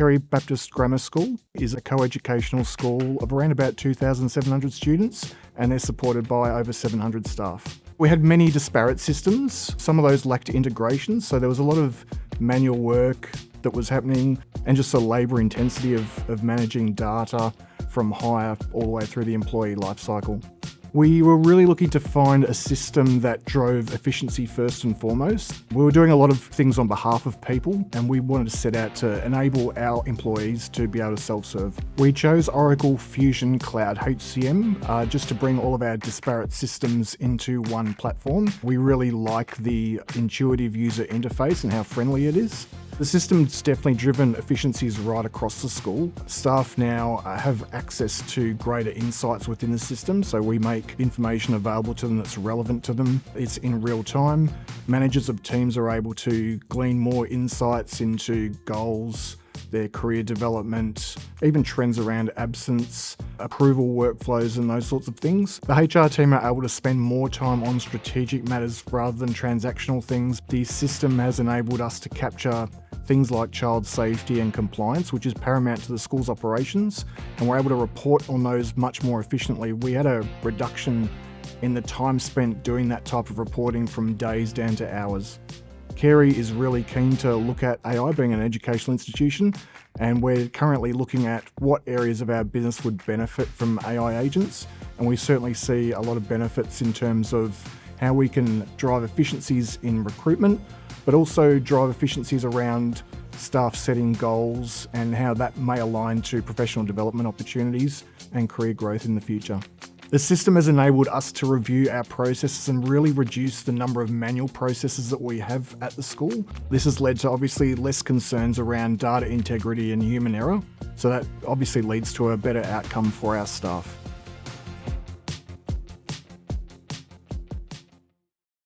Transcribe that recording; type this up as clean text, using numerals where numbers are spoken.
Carey Baptist Grammar School is a coeducational school of around about 2,700 students, and they're supported by over 700 staff. We had many disparate systems. Some of those lacked integration, so there was a lot of manual work that was happening and just the labour intensity of managing data from hire all the way through the employee lifecycle. We were really looking to find a system that drove efficiency first and foremost. We were doing a lot of things on behalf of people, and we wanted to set out to enable our employees to be able to self-serve. We chose Oracle Fusion Cloud HCM just to bring all of our disparate systems into one platform. We really like the intuitive user interface and how friendly it is. The system's definitely driven efficiencies right across the school. Staff now have access to greater insights within the system, so we make information available to them that's relevant to them. It's in real time. Managers of teams are able to glean more insights into goals, their career development, even trends around absence, approval workflows and those sorts of things. The HR team are able to spend more time on strategic matters rather than transactional things. The system has enabled us to capture things like child safety and compliance, which is paramount to the school's operations, and we're able to report on those much more efficiently. We had a reduction in the time spent doing that type of reporting from days down to hours. Carey is really keen to look at AI being an educational institution, and we're currently looking at what areas of our business would benefit from AI agents, and we certainly see a lot of benefits in terms of how we can drive efficiencies in recruitment, but also drive efficiencies around staff setting goals and how that may align to professional development opportunities and career growth in the future. The system has enabled us to review our processes and really reduce the number of manual processes that we have at the school. This has led to obviously less concerns around data integrity and human error, so that obviously leads to a better outcome for our staff.